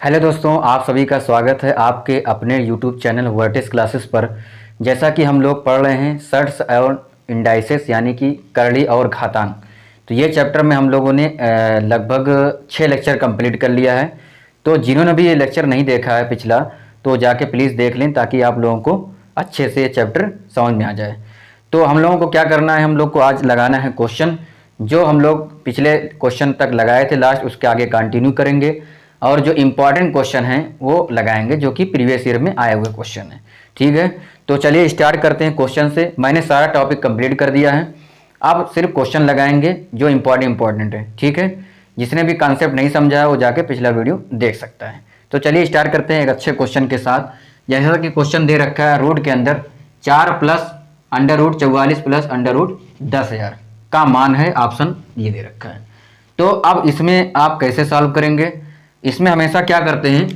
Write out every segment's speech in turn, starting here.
Hello दोस्तों, आप सभी का स्वागत है आपके अपने यूट्यूब चैनल वर्टिस क्लासेस पर। जैसा कि हम लोग पढ़ रहे हैं सर्ट्स और इंडाइसेस यानी कि करड़ी और घातांक। तो ये चैप्टर में हम लोगों ने लगभग 6 लेक्चर कंप्लीट कर लिया है। तो जिन्होंने भी ये लेक्चर नहीं देखा है पिछला, तो जाके प्लीज़ देख लें ताकि आप लोगों को अच्छे से ये चैप्टर समझ में आ जाए। तो हम लोगों को क्या करना है, हम लोग को आज लगाना है क्वेश्चन। जो हम लोग पिछले क्वेश्चन तक लगाए थे लास्ट, उसके आगे कंटिन्यू करेंगे और जो इम्पॉर्टेंट क्वेश्चन हैं वो लगाएंगे जो कि प्रीवियस ईयर में आए हुए क्वेश्चन हैं। ठीक है, तो चलिए स्टार्ट करते हैं क्वेश्चन से। मैंने सारा टॉपिक कंप्लीट कर दिया है, अब सिर्फ क्वेश्चन लगाएंगे जो इम्पॉर्टेंट है। ठीक है, जिसने भी कॉन्सेप्ट नहीं समझा है वो जाके पिछला वीडियो देख सकता है। तो चलिए स्टार्ट करते हैं एक अच्छे क्वेश्चन के साथ। जैसा कि क्वेश्चन दे रखा है, रूट के अंदर 4 plus under root 44 plus under root 10,000 का मान है, ऑप्शन ये दे रखा है। तो अब इसमें आप कैसे सॉल्व करेंगे? इसमें हमेशा क्या करते हैं,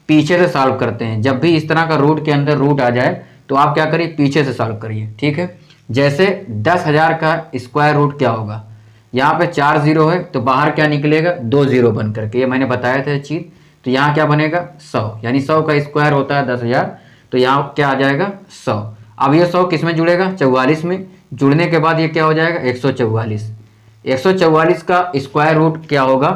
पीछे से सॉल्व करते हैं। जब भी इस तरह का रूट के अंदर रूट आ जाए तो आप क्या करिए, पीछे से सॉल्व करिए। ठीक है, जैसे 10,000 का स्क्वायर रूट क्या होगा, यहाँ पे 4 जीरो है तो बाहर क्या निकलेगा, 2 जीरो बन करके, ये मैंने बताया था चीज़। तो यहाँ क्या बनेगा, 100, यानी 100 का स्क्वायर होता है 10,000, तो यहाँ क्या आ जाएगा 100। अब ये 100 किस में जुड़ेगा, 44 में। जुड़ने के बाद ये क्या हो जाएगा, 144। 144 का स्क्वायर रूट क्या होगा,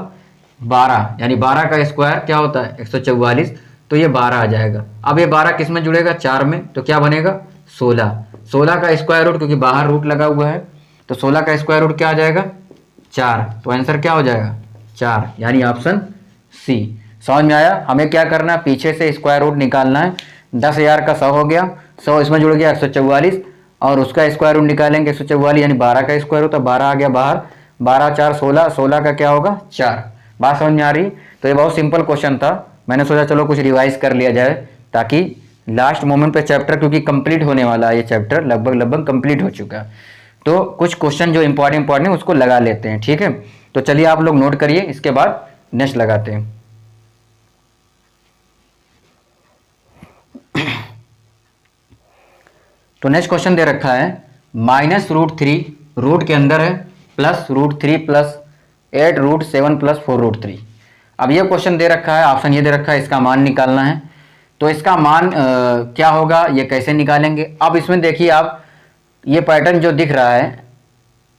12, यानी 12 का स्क्वायर क्या होता है 144, तो ये 12 आ जाएगा। अब ये 12 किस में जुड़ेगा, 4 में, तो क्या बनेगा 16। 16 का स्क्वायर रूट, क्योंकि बाहर रूट लगा हुआ है, तो 16 का स्क्वायर रूट क्या आ जाएगा 4, तो आंसर क्या हो जाएगा 4, यानी ऑप्शन सी। समझ में आया? हमें क्या करना है, पीछे से स्क्वायर रूट निकालना है। 10,000 का 100 हो गया, 100 इसमें जुड़ गया 144, और उसका स्क्वायर रूट निकालेंगे 144, यानी 12 का स्क्वायर रूट, तो 12 आ गया बाहर। 12 4 16, 16 का क्या होगा 4। बात समझ में आ रही? तो ये बहुत सिंपल क्वेश्चन था, मैंने सोचा चलो कुछ रिवाइज कर लिया जाए ताकि लास्ट मोमेंट पे चैप्टर, क्योंकि कंप्लीट होने वाला है ये चैप्टर, लगभग कंप्लीट हो चुका है। तो कुछ क्वेश्चन जो इंपॉर्टेंट है उसको लगा लेते हैं। ठीक है, तो चलिए आप लोग नोट करिए, इसके बाद नेक्स्ट लगाते हैं। तो नेक्स्ट क्वेश्चन दे रखा है -√3 रूट के अंदर है, प्लस √3 प्लस 8√7 प्लस 4√3। अब ये क्वेश्चन दे रखा है, ऑप्शन ये दे रखा है, इसका मान निकालना है। तो इसका मान क्या होगा, ये कैसे निकालेंगे? अब इसमें देखिए आप, ये पैटर्न जो दिख रहा है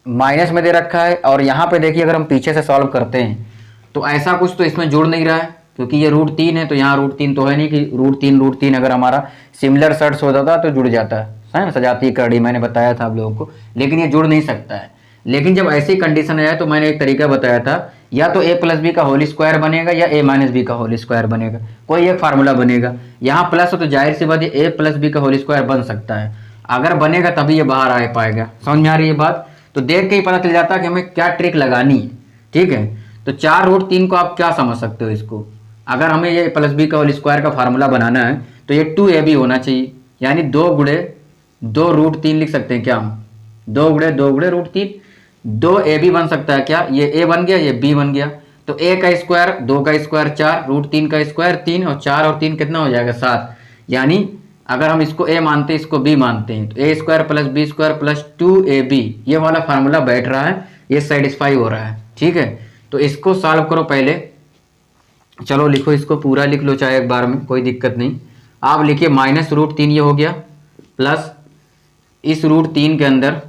माइनस में दे रखा है, और यहाँ पे देखिए अगर हम पीछे से सॉल्व करते हैं तो ऐसा कुछ तो इसमें जुड़ नहीं रहा है, क्योंकि ये √3 है, तो यहाँ √3 तो है नहीं कि √3 अगर हमारा सिमिलर सर्ट्स हो जाता तो जुड़ जाता है सजाती करड़ी, मैंने बताया था आप लोगों को, लेकिन ये जुड़ नहीं सकता है। लेकिन जब ऐसी कंडीशन आया तो मैंने एक तरीका बताया था, या तो a प्लस बी का होल स्क्वायर बनेगा या a माइनस बी का होल स्क्वायर बनेगा, कोई एक फार्मूला बनेगा। यहाँ प्लस हो तो जाहिर सी बात है a प्लस बी का होल स्क्वायर बन सकता है, अगर बनेगा तभी ये बाहर आ पाएगा। समझ में आ रही है बात? तो देख के ही पता चल जाता है कि हमें क्या ट्रिक लगानी है। ठीक है, तो 4√3 को आप क्या समझ सकते हो, इसको अगर हमें ये प्लस बी का होल स्क्वायर का फार्मूला बनाना है तो ये 2ab होना चाहिए, यानी 2 गुणे 2√3 लिख सकते हैं क्या हम, 2 गुणे √3, 2ab बन सकता है क्या, ये a बन गया, ये b बन गया। तो a का स्क्वायर 2 का स्क्वायर 4, √3 का स्क्वायर 3, और 4 और 3 कितना हो जाएगा 7। यानी अगर हम इसको a मानते हैं इसको b मानते हैं, तो a square plus b square plus 2ab, ये वाला फार्मूला बैठ रहा है, ये सेटिस्फाई हो रहा है। ठीक है, तो इसको सॉल्व करो पहले। चलो लिखो, इसको पूरा लिख लो चाहे एक बार में, कोई दिक्कत नहीं। आप लिखिए -√3 ये हो गया, प्लस इस √3 के अंदर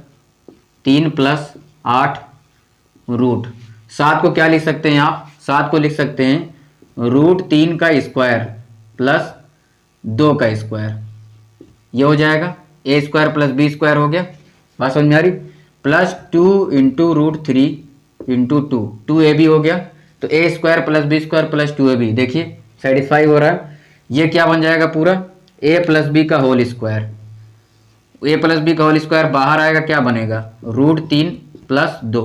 3 प्लस 8 रूट 7 को क्या लिख सकते हैं आप, 7 को लिख सकते हैं √3 का स्क्वायर प्लस 2 का स्क्वायर, ये हो जाएगा a square plus b square हो गया। बात समझ में आ रही? प्लस 2 इंटू √3 इंटू 2ab हो गया, तो a square plus b square plus 2ab, देखिए सेटिस्फाई हो रहा है। ये क्या बन जाएगा पूरा, a प्लस b का whole square, a plus B का होल स्क्वायर बाहर आएगा, क्या बनेगा √3 प्लस 2,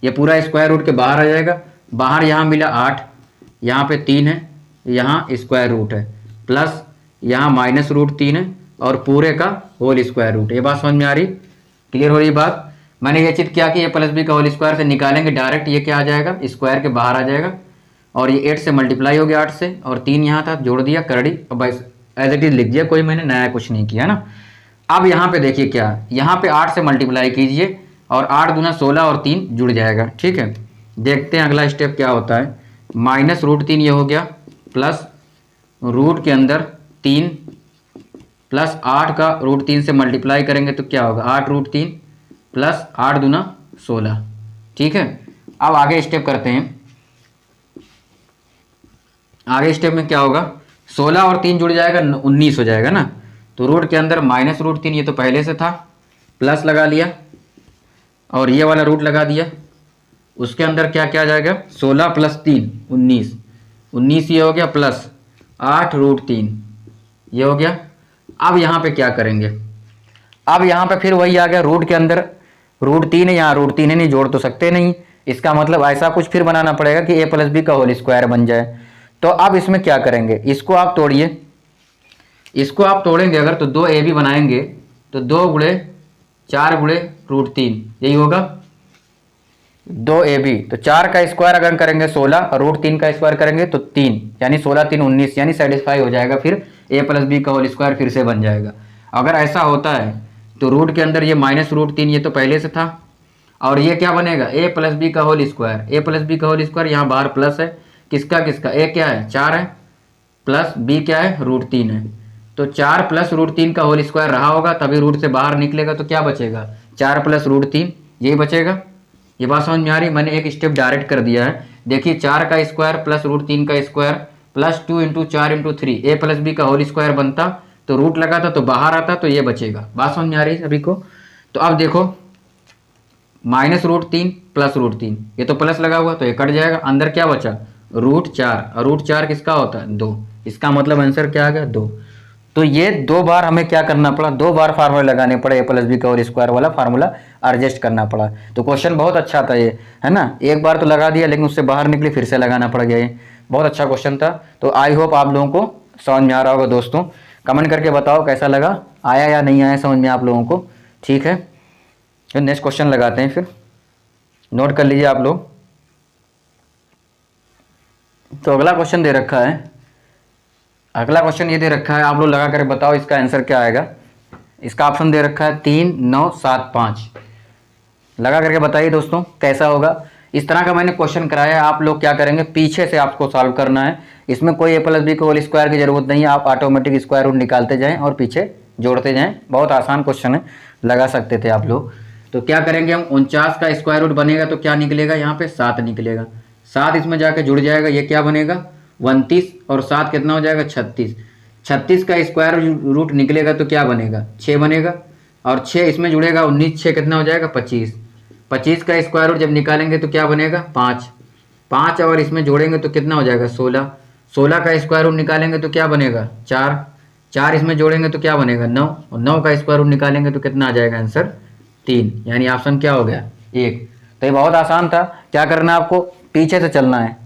ये पूरा स्क्वायर रूट के बाहर आ जाएगा। बाहर यहाँ मिला 8, यहाँ पे 3 है, यहाँ स्क्वायर रूट है, प्लस यहाँ -√3 है, और पूरे का होल स्क्वायर रूट। ये बात समझ में आ रही, क्लियर हो रही बात? मैंने ये चीज़ क्या कि a प्लस बी का होल स्क्वायर से निकालेंगे डायरेक्ट, ये क्या आ जाएगा स्क्वायर के बाहर आ जाएगा, और ये 8 से मल्टीप्लाई हो गया 8 से, और 3 यहाँ था जोड़ दिया करड़ी, अब बस एज इट इज लिख दिया, कोई मैंने नया कुछ नहीं किया ना। अब यहाँ पे देखिए क्या, यहाँ पे 8 से मल्टीप्लाई कीजिए, और 8 दूना 16 और 3 जुड़ जाएगा। ठीक है, देखते हैं अगला स्टेप क्या होता है। -√3 ये हो गया, प्लस रूट के अंदर 3 प्लस 8 का रूट 3 से मल्टीप्लाई करेंगे तो क्या होगा 8 रूट 3 प्लस 8 दूना 16। ठीक है, अब आगे स्टेप करते हैं। आगे स्टेप में क्या होगा 16 और 3 जुड़ जाएगा 19 हो जाएगा ना। तो रूट के अंदर माइनस रूट 3 ये तो पहले से था, प्लस लगा लिया और ये वाला रूट लगा दिया। उसके अंदर क्या क्या आ जाएगा 16 प्लस 3 19, 19 ये हो गया प्लस 8 रूट 3 ये हो गया। अब यहाँ पे क्या करेंगे, अब यहाँ पे फिर वही आ गया रूट के अंदर रूट 3 है, यहाँ रूट 3 है, नहीं जोड़ तो सकते नहीं। इसका मतलब ऐसा कुछ फिर बनाना पड़ेगा कि a प्लस बी का होल स्क्वायर बन जाए। तो अब इसमें क्या करेंगे, इसको आप तोड़िए, इसको आप तोड़ेंगे अगर तो 2ab बनाएंगे तो 2 गुणे 4 गुणे रूट 3 यही होगा 2ab। तो 4 का स्क्वायर अगर करेंगे 16 और रूट 3 का स्क्वायर करेंगे तो 3, यानी 16 3 19, यानी सेटिस्फाई हो जाएगा, फिर a प्लस बी का होल स्क्वायर फिर से बन जाएगा। अगर ऐसा होता है तो रूट के अंदर ये माइनस रूट 3 ये तो पहले से था, और ये क्या बनेगा a प्लस बी का whole square, a plus B का होल स्क्वायर यहाँ बाहर प्लस है, किसका किसका a क्या है 4 है, प्लस b क्या है रूट 3 है। तो 4 प्लस रूट 3 का होल स्क्वायर रहा होगा तभी रूट से बाहर निकलेगा, तो क्या बचेगा 4 प्लस रूट 3 यही बचेगा। ये बात समझ में आ रही, मैंने एक स्टेप डायरेक्ट कर दिया है। देखिए 4 का स्क्वायर प्लस रूट 3 का square plus 2 into 4 into 3 a plus B का होल स्क्वायर बनता, तो रूट लगा था तो बाहर आता, तो ये बचेगा। बात समझ में आ रही है सभी को। तो अब देखो माइनस रूट 3 प्लस रूट 3 ये तो प्लस लगा हुआ तो ये कट जाएगा, अंदर क्या बचा रूट 4, और रूट 4 किसका होता है 2, इसका मतलब आंसर क्या आ गया 2। तो ये 2 बार हमें क्या करना पड़ा, 2 बार फार्मूला लगाने पड़े, a प्लस बी का होल स्क्वायर वाला फार्मूला एडजस्ट करना पड़ा। तो क्वेश्चन बहुत अच्छा था ये, है ना, एक बार तो लगा दिया लेकिन उससे बाहर निकले फिर से लगाना पड़ गया, ये बहुत अच्छा क्वेश्चन था। तो आई होप आप लोगों को समझ में आ रहा होगा दोस्तों। कमेंट करके बताओ कैसा लगा, आया या नहीं आया समझ में आप लोगों को। ठीक है, फिर नेक्स्ट क्वेश्चन लगाते हैं, फिर नोट कर लीजिए आप लोग। तो अगला क्वेश्चन दे रखा है, अगला क्वेश्चन ये दे रखा है, आप लोग लगा कर बताओ इसका आंसर क्या आएगा। इसका ऑप्शन दे रखा है 3 9 7 5, लगा करके बताइए दोस्तों कैसा होगा। इस तरह का मैंने क्वेश्चन कराया है, आप लोग क्या करेंगे पीछे से आपको सॉल्व करना है। इसमें कोई a प्लस बी का होल स्क्वायर की जरूरत नहीं है, आप ऑटोमेटिक स्क्वायर रूट निकालते जाएं और पीछे जोड़ते जाएं। बहुत आसान क्वेश्चन है, लगा सकते थे आप लोग। तो क्या करेंगे हम 49 का स्क्वायर रूट बनेगा तो क्या निकलेगा यहाँ पे 7 निकलेगा, 7 इसमें जाके जुड़ जाएगा, ये क्या बनेगा 29 और 7 कितना हो जाएगा 36, 36 का स्क्वायर रूट निकलेगा तो क्या बनेगा 6 बनेगा, और 6 इसमें जुड़ेगा 19, 6 कितना हो जाएगा 25, 25 का स्क्वायर रूट जब निकालेंगे तो क्या बनेगा 5, 5 और इसमें जोड़ेंगे तो कितना हो जाएगा 16, 16 का स्क्वायर रूट निकालेंगे तो क्या बनेगा 4, 4 इसमें जोड़ेंगे तो क्या बनेगा 9, और 9 का स्क्वायर रूट निकालेंगे तो कितना आ जाएगा आंसर 3, यानी ऑप्शन क्या हो गया 1। तो ये बहुत आसान था, क्या करना है आपको पीछे से चलना है,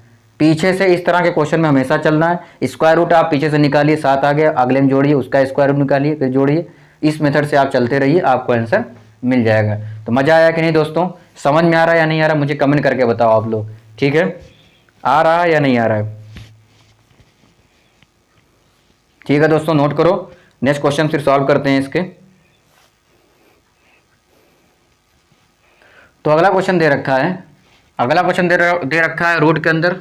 पीछे से इस तरह के क्वेश्चन में हमेशा चलना है। स्क्वायर रूट आप पीछे से निकालिए, 7 आ गया, अगले में जोड़िए, उसका स्क्वायर रूट निकालिए फिर जोड़िए, इस मेथड से आप चलते रहिए, आपको आंसर मिल जाएगा। तो मज़ा आया कि नहीं दोस्तों, समझ में आ रहा है या नहीं आ रहा मुझे कमेंट करके बताओ आप लोग। ठीक है, आ रहा है या नहीं आ रहा है। ठीक है दोस्तों, नोट करो, नेक्स्ट क्वेश्चन फिर सॉल्व करते हैं इसके। तो अगला क्वेश्चन दे रखा है, अगला क्वेश्चन दे रखा है रूट के अंदर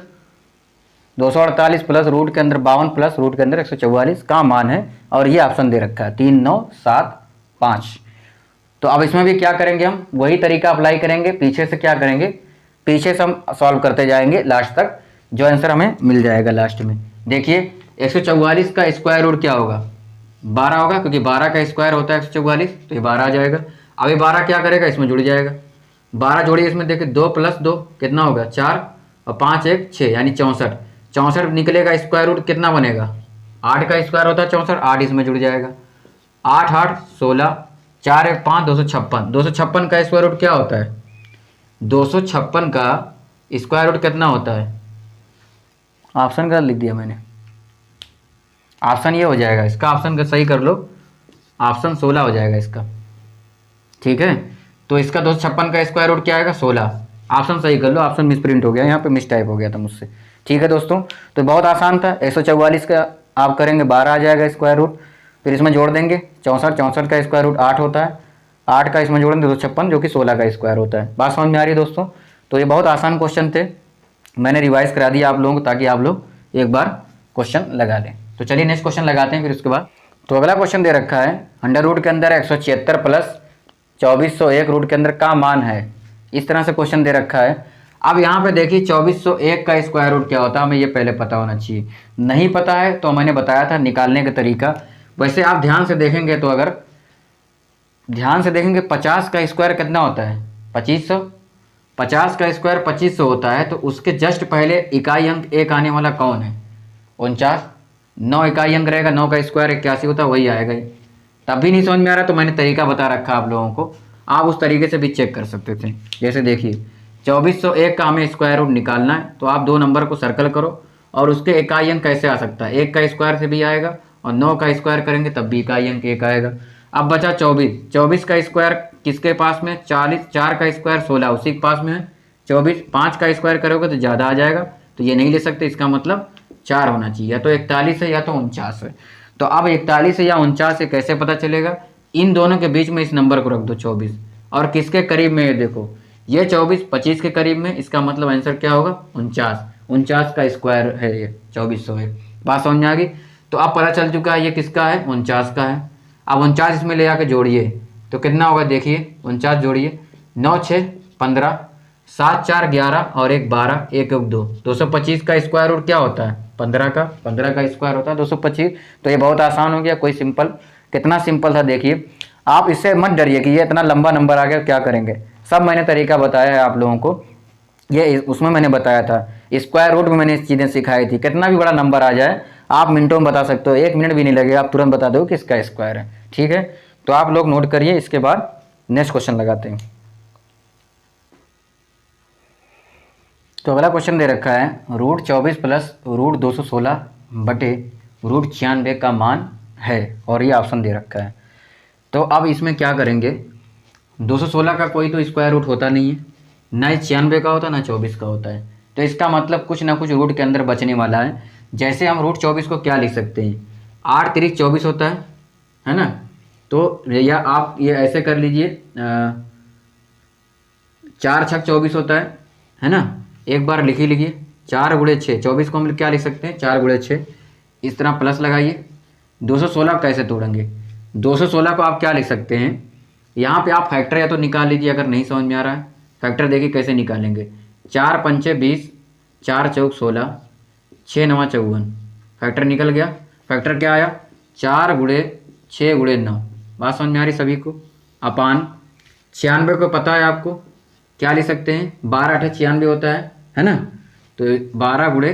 248 प्लस रूट के अंदर 52 प्लस रूट के अंदर 144 का मान है, और ये ऑप्शन दे रखा है 3 9 7 5। तो अब इसमें भी क्या करेंगे, हम वही तरीका अप्लाई करेंगे, पीछे से क्या करेंगे, पीछे से हम सॉल्व करते जाएंगे लास्ट तक, जो आंसर हमें मिल जाएगा लास्ट में। देखिए 144 का स्क्वायर रूट क्या होगा 12 होगा, क्योंकि 12 का स्क्वायर होता है 144, तो ये 12 आ जाएगा। अब ये 12 क्या करेगा इसमें जुड़ जाएगा, 12 जोड़िए इसमें, देखिए 2 प्लस 2 कितना होगा 4, और 5 1 6 यानी 64, 64 निकलेगा, स्क्वायर रूट कितना बनेगा 8 का स्क्वायर होता है 64, 8 इसमें जुड़ जाएगा, 8 8 16, 4 1 5 256, 256 का स्क्वायर रूट क्या होता है 256 का स्क्वायर रूट कितना होता है, ऑप्शन का लिख दिया मैंने, ऑप्शन ये हो जाएगा इसका, ऑप्शन का सही कर लो, ऑप्शन 16 हो जाएगा इसका। ठीक है, तो इसका 256 का स्क्वायर रूट क्या आएगा 16, ऑप्शन सही कर लो, ऑप्शन मिसप्रिंट हो गया, यहाँ पे मिस टाइप हो गया था मुझसे। ठीक है दोस्तों, तो बहुत आसान था, 144 का आप करेंगे 12 आ जाएगा स्क्वायर रूट, फिर इसमें जोड़ देंगे 64, 64 का स्क्वायर रूट 8 होता है, 8 का इसमें जोड़ेंगे 256 जो कि 16 का स्क्वायर होता है। बात समझ में आ रही है दोस्तों। तो ये बहुत आसान क्वेश्चन थे, मैंने रिवाइज करा दिया आप लोगों को ताकि आप लोग एक बार क्वेश्चन लगा लें। तो चलिए नेक्स्ट क्वेश्चन लगाते हैं फिर उसके बाद। तो अगला क्वेश्चन दे रखा है अंडर रूट के अंदर 176 प्लस 2401 रूट के अंदर का मान है। इस तरह से क्वेश्चन दे रखा है। अब यहाँ पे देखिए 2401 का स्क्वायर रूट क्या होता है, हमें ये पहले पता होना चाहिए। नहीं पता है तो मैंने बताया था निकालने का तरीका। वैसे आप ध्यान से देखेंगे तो अगर ध्यान से देखेंगे 50 का स्क्वायर कितना होता है 2500। 50 का स्क्वायर 2500 होता है, तो उसके जस्ट पहले इकाई अंक एक आने वाला कौन है 49। 9 इकाई अंक रहेगा, 9 का स्क्वायर 81 होता है, वही आएगा। तब भी नहीं समझ में आ रहा तो मैंने तरीका बता रखा आप लोगों को, आप उस तरीके से भी चेक कर सकते थे। जैसे देखिए 2401 का हमें स्क्वायर रूट निकालना है, तो आप 2 नंबर को सर्कल करो और उसके इकाई अंक कैसे आ सकता है, 1 का स्क्वायर से भी आएगा और 9 का स्क्वायर करेंगे तब भी इकाई अंक 1 आएगा। अब बचा 24 का स्क्वायर किसके पास में 40, 4 का स्क्वायर 16 उसी के पास में है। 24 5 का स्क्वायर करोगे तो ज़्यादा आ जाएगा, तो ये नहीं ले सकते, इसका मतलब 4 होना चाहिए, या तो 41 है या तो 49 है। तो अब 41 है या 49 है कैसे पता चलेगा, इन दोनों के बीच में इस नंबर को रख दो 24, और किसके करीब में, ये देखो ये 24 25 के करीब में, इसका मतलब आंसर क्या होगा 49 का स्क्वायर है ये 2401। बात समझ में आ गई। तो अब पता चल चुका है ये किसका है 49 का है। अब 49 इसमें ले आके जोड़िए तो कितना होगा, देखिए 49 जोड़िए 9 6 15 7 4 11 और 1 12 1 1 2 225 का स्क्वायर रूट क्या होता है 15 का स्क्वायर होता है 225। तो ये बहुत आसान हो गया, कोई सिंपल, कितना सिंपल था देखिए। आप इससे मत डरिए कि ये इतना लंबा नंबर आ गया क्या करेंगे, सब मैंने तरीका बताया है आप लोगों को। ये उसमें मैंने बताया था, स्क्वायर रूट में मैंने चीज़ें सिखाई थी। कितना भी बड़ा नंबर आ जाए आप मिनटों में बता सकते हो, 1 मिनट भी नहीं लगेगा, आप तुरंत बता दो कि इसका स्क्वायर है। ठीक है, तो आप लोग नोट करिए, इसके बाद नेक्स्ट क्वेश्चन लगाते हैं। तो अगला क्वेश्चन दे रखा है रूट 24 प्लस रूट 216 बटे रूट 96 का मान है, और ये ऑप्शन दे रखा है। तो अब इसमें क्या करेंगे, 216 का कोई तो स्क्वायर रूट होता नहीं है, ना ही 96 का होता ना 24 का होता है, तो इसका मतलब कुछ ना कुछ रूट के अंदर बचने वाला है। जैसे हम रूट 24 को क्या लिख सकते हैं, 8 3 24 होता है ना। तो या आप ये ऐसे कर लीजिए 4 6 24 होता है ना। एक बार लिख ही लीजिए 4 गुणे 6, 24 को हम क्या लिख सकते हैं 4 गुणे 6, इस तरह प्लस लगाइए। 216 कैसे तोड़ेंगे, 216 को आप क्या लिख सकते हैं, यहाँ पे आप फैक्टर या तो निकाल लीजिए अगर नहीं समझ में आ रहा है। फैक्टर देखिए कैसे निकालेंगे, 4 पंचे 20, 4 चौक 16, 6 9 54, फैक्टर निकल गया। फैक्टर क्या आया 4 गुणे 6 गुणे 9। बात समझ में आ रही सभी को। अपान 96 को पता है आपको, क्या लिख सकते हैं 12 8 96 होता है ना। तो 12 गुणे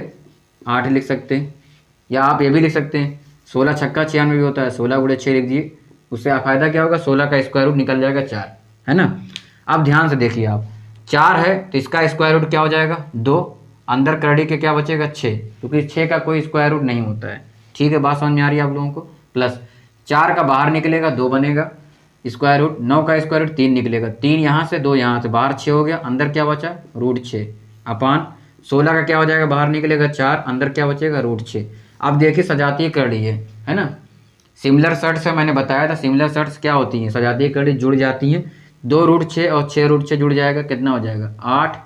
8 लिख सकते हैं, या आप ये भी लिख सकते हैं 16 छक्का 96 भी होता है, 16 गुणे 6 लिख दिए। उससे फ़ायदा क्या होगा, 16 का स्क्वायर रूट निकल जाएगा 4, है ना। अब ध्यान से देखिए आप, 4 है तो इसका स्क्वायर रूट क्या हो जाएगा 2, अंदर करड़ी के क्या बचेगा 6, क्योंकि 6 का कोई स्क्वायर रूट नहीं होता है। ठीक है, बात समझ में आ रही है आप लोगों को। प्लस 4 का बाहर निकलेगा 2 बनेगा स्क्वायर रूट, 9 का स्क्वायर रूट 3 निकलेगा, 3 यहाँ से 2 यहाँ से, बाहर 6 हो गया, अंदर क्या बचा रूट 6। अपान 16 का क्या हो जाएगा, बाहर निकलेगा 4, अंदर क्या बचेगा रूट 6। अब देखिए सजातीय करड़ी है ना। सिमिलर शर्ट्स है, मैंने बताया था सिमिलर शर्ट्स क्या होती हैं, सजातीय करड़ी जुड़ जाती हैं। 2 रूट 6 और 6 रूट 6 जुड़ जाएगा, कितना हो जाएगा 8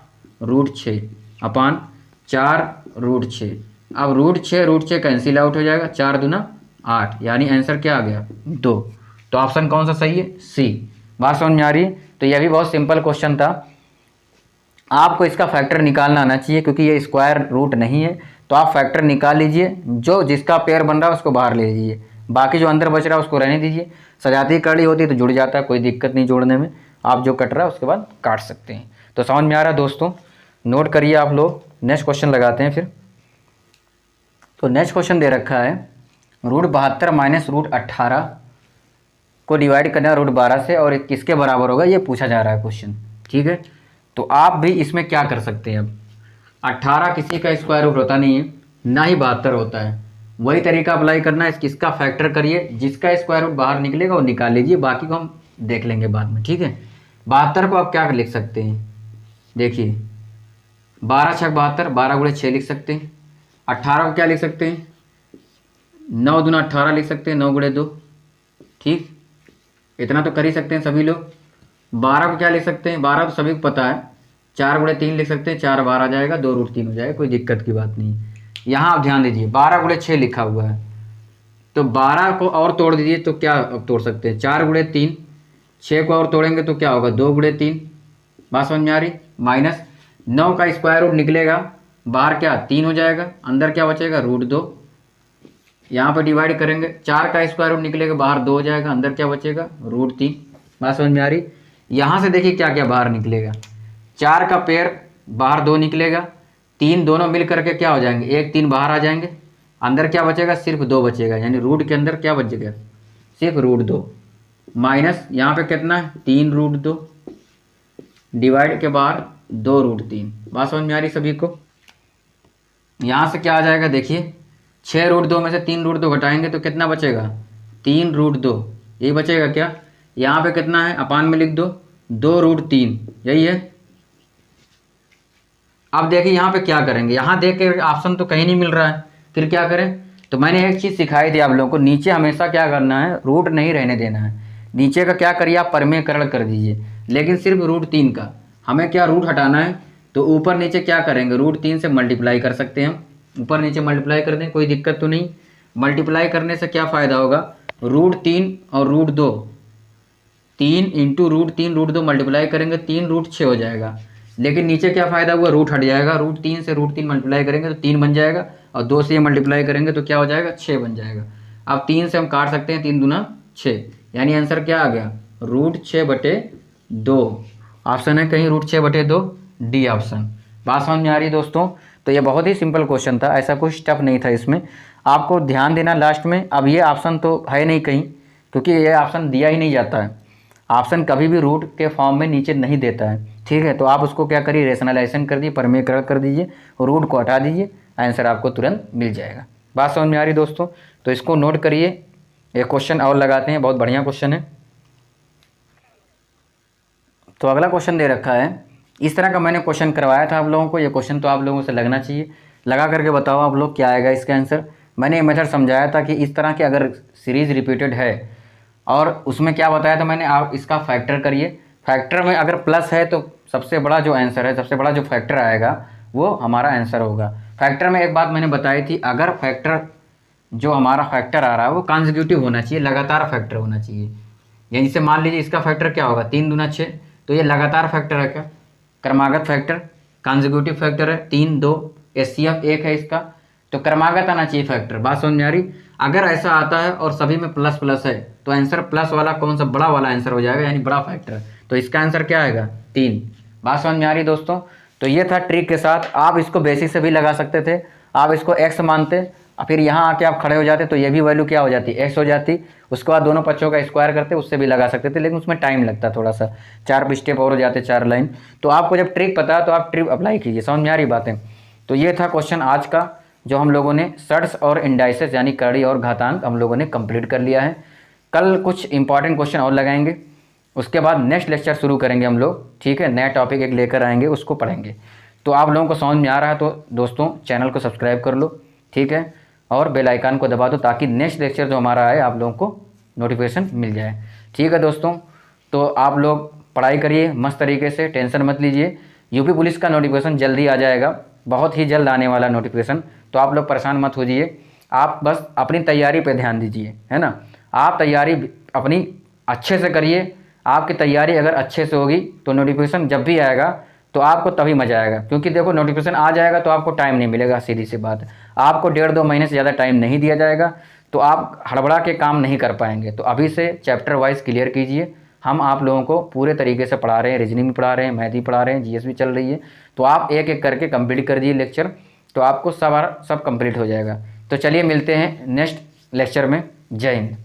रूट 6 अपान 4 रूट 6। अब रूट 6 कैंसिल आउट हो जाएगा, 4 दूना 8, यानी आंसर क्या आ गया 2। तो ऑप्शन कौन सा सही है, सी। बात समझ में आ रही है। तो यह भी बहुत सिंपल क्वेश्चन था, आपको इसका फैक्टर निकालना आना चाहिए, क्योंकि ये स्क्वायर रूट नहीं है। तो आप फैक्टर निकाल लीजिए, जो जिसका पेयर बन रहा है उसको बाहर ले लीजिए, बाकी जो अंदर बच रहा है उसको रहने दीजिए। सजाती करड़ी होती है तो जुड़ जाता है, कोई दिक्कत नहीं जोड़ने में, आप जो कट रहा है उसके बाद काट सकते हैं। तो समझ में आ रहा है दोस्तों, नोट करिए आप लोग। नेक्स्ट क्वेश्चन लगाते हैं फिर। तो नेक्स्ट क्वेश्चन दे रखा है रूट 72 माइनस रूट 18 को डिवाइड करना रूट 12 से, और किसके बराबर होगा ये पूछा जा रहा है क्वेश्चन। ठीक है, तो आप भी इसमें क्या कर सकते हैं, अब 18 किसी का स्क्वायर रूट होता नहीं है, ना ही 72 होता है। वही तरीका अप्लाई करना है, किसका फैक्टर करिए, जिसका स्क्वायर रूट बाहर निकलेगा वो निकाल लीजिए, बाकी को हम देख लेंगे बाद में। ठीक है, 72 को आप क्या लिख सकते हैं, देखिए 12 6 72, 12 गुणे 6 लिख सकते हैं। 18 को क्या लिख सकते हैं 9 दूना 18 लिख सकते हैं, 9 गुणे 2। ठीक, इतना तो कर ही सकते हैं सभी लोग। 12 को क्या लिख सकते हैं, 12 तो सभी को पता है, 4 गुणे 3 लिख सकते हैं, 4 12 आ जाएगा, 2 रूट 3 हो जाएगा, कोई दिक्कत की बात नहीं। यहाँ आप ध्यान दीजिए 12 गुणे 6 लिखा हुआ है, तो 12 को और तोड़ दीजिए तो क्या अब तोड़ सकते हैं, 4 गुणे 3, 6 को और तोड़ेंगे तो क्या होगा, 2 गुणे 3, बात समझ में आ रही। माइनस 9 का स्क्वायर रूट निकलेगा, बाहर क्या 3 हो जाएगा, अंदर क्या बचेगा √2, यहाँ पर डिवाइड करेंगे, 4 का स्क्वायर रूट निकलेगा, बाहर 2 हो जाएगा, अंदर क्या बचेगा √3, बात समझ में आ रही। यहाँ से देखिए क्या क्या बाहर निकलेगा, 4 का पेयर बाहर 2 निकलेगा, 3 दोनों मिल करके क्या हो जाएंगे, 1 3 बाहर आ जाएंगे, अंदर क्या बचेगा सिर्फ 2 बचेगा, यानी रूट के अंदर क्या बचेगा सिर्फ √2, माइनस यहाँ पे कितना है 3 √2, डिवाइड के बाहर 2 √3, बात समझ में आ रही सभी को। यहाँ से क्या आ जाएगा देखिए, 6 √2 में से 3 √2 घटाएंगे तो कितना बचेगा 3 √2, यही बचेगा क्या। यहाँ पे कितना है अपान में लिख दो 2 √3, यही है। अब देखिए यहाँ पे क्या करेंगे, यहाँ देख के ऑप्शन तो कहीं नहीं मिल रहा है, फिर क्या करें। तो मैंने एक चीज़ सिखाई थी आप लोगों को, नीचे हमेशा क्या करना है रूट नहीं रहने देना है, नीचे का क्या करिए आप परमेयकरण कर दीजिए, लेकिन सिर्फ √3 का हमें क्या रूट हटाना है, तो ऊपर नीचे क्या करेंगे √3 से मल्टीप्लाई कर सकते हैं हम, ऊपर नीचे मल्टीप्लाई कर दें कोई दिक्कत तो नहीं। मल्टीप्लाई करने से क्या फ़ायदा होगा, √3 और √2, 3 इंटू √3 √2 मल्टीप्लाई करेंगे 3 √6 हो जाएगा, लेकिन नीचे क्या फ़ायदा हुआ रूट हट जाएगा, √3 से √3 मल्टीप्लाई करेंगे तो 3 बन जाएगा, और 2 से ये मल्टीप्लाई करेंगे तो क्या हो जाएगा 6 बन जाएगा। अब 3 से हम काट सकते हैं, 3 दूना 6, यानी आंसर क्या आ गया √6/2, ऑप्शन है कहीं √6/2, डी ऑप्शन। बात समझ में आ रही है दोस्तों। तो ये बहुत ही सिंपल क्वेश्चन था, ऐसा कुछ टफ नहीं था इसमें, आपको ध्यान देना लास्ट में। अब ये ऑप्शन तो है नहीं कहीं, क्योंकि ये ऑप्शन दिया ही नहीं जाता है, ऑप्शन कभी भी रूट के फॉर्म में नीचे नहीं देता है, ठीक है। तो आप उसको क्या करिए रेशनलाइजेशन कर दीजिए, परमेयकरण कर दीजिए, रूट को हटा दीजिए, आंसर आपको तुरंत मिल जाएगा। बात समझ में आ रही दोस्तों। तो इसको नोट करिए, एक क्वेश्चन और लगाते हैं, बहुत बढ़िया क्वेश्चन है। तो अगला क्वेश्चन दे रखा है, इस तरह का मैंने क्वेश्चन करवाया था आप लोगों को, ये क्वेश्चन तो आप लोगों से लगना चाहिए, लगा करके बताओ आप लोग क्या आएगा इसका आंसर। मैंने ये मेथड समझाया था कि इस तरह के अगर सीरीज़ रिपीटेड है और उसमें क्या बताया था मैंने, आप इसका फैक्टर करिए, फैक्टर में अगर प्लस है तो सबसे बड़ा जो आंसर है, सबसे बड़ा जो फैक्टर आएगा वो हमारा आंसर होगा। फैक्टर में एक बात मैंने बताई थी, अगर फैक्टर जो हमारा फैक्टर आ रहा है वो कॉन्जिक्यूटिव होना चाहिए, लगातार फैक्टर होना चाहिए। यानी जैसे मान लीजिए इसका फैक्टर क्या होगा 3 दूना 6, तो ये लगातार फैक्टर है क्या, क्रमागत फैक्टर, कॉन्जिक्यूटिव फैक्टर है 3 2, एचसीएफ 1 है इसका, तो क्रमागत आना चाहिए फैक्टर। बात समझ में आ रही। अगर ऐसा आता है और सभी में प्लस प्लस है तो आंसर प्लस वाला कौन सा बड़ा वाला आंसर हो जाएगा, यानी बड़ा फैक्टर, तो इसका आंसर क्या आएगा 3। बात समझ में आ रही दोस्तों। तो ये था ट्रिक के साथ, आप इसको बेसिक से भी लगा सकते थे, आप इसको x मानते और फिर यहाँ आके आप खड़े हो जाते तो ये भी वैल्यू क्या हो जाती x हो जाती, उसके बाद दोनों पक्षों का स्क्वायर करते उससे भी लगा सकते थे, लेकिन उसमें टाइम लगता थोड़ा सा, 4 स्टेप और हो जाते, 4 लाइन। तो आपको जब ट्रिक पता है तो आप ट्रिक अप्लाई कीजिए, समझ में आ रही बातें। तो ये था क्वेश्चन आज का, जो हम लोगों ने शर्ट्स और इंडाइसेस यानी कड़ी और घातांक हम लोगों ने कंप्लीट कर लिया है। कल कुछ इंपॉर्टेंट क्वेश्चन और लगाएंगे, उसके बाद नेक्स्ट लेक्चर शुरू करेंगे हम लोग, ठीक है, नया टॉपिक एक लेकर आएंगे, उसको पढ़ेंगे। तो आप लोगों को समझ में आ रहा है तो दोस्तों चैनल को सब्सक्राइब कर लो, ठीक है, और बेल आइकन को दबा दो ताकि नेक्स्ट लेक्चर जो हमारा आए आप लोगों को नोटिफिकेशन मिल जाए, ठीक है दोस्तों। तो आप लोग पढ़ाई करिए मस्त तरीके से, टेंशन मत लीजिए। यूपी पुलिस का नोटिफिकेशन जल्दी आ जाएगा, बहुत ही जल्द आने वाला नोटिफिकेशन, तो आप लोग परेशान मत होइए, आप बस अपनी तैयारी पे ध्यान दीजिए, है ना। आप तैयारी अपनी अच्छे से करिए, आपकी तैयारी अगर अच्छे से होगी तो नोटिफिकेशन जब भी आएगा तो आपको तभी मज़ा आएगा, क्योंकि देखो नोटिफिकेशन आ जाएगा तो आपको टाइम नहीं मिलेगा, सीधी सी बात है, आपको 1.5-2 महीने से ज़्यादा टाइम नहीं दिया जाएगा, तो आप हड़बड़ा के काम नहीं कर पाएंगे। तो अभी से चैप्टर वाइज क्लियर कीजिए, हम आप लोगों को पूरे तरीके से पढ़ा रहे हैं, रीजनिंग भी पढ़ा रहे हैं, मैथ भी पढ़ा रहे हैं, जीएस भी चल रही है, तो आप एक एक करके कंप्लीट कर दीजिए लेक्चर, तो आपको सब कंप्लीट हो जाएगा। तो चलिए मिलते हैं नेक्स्ट लेक्चर में, जय हिंद।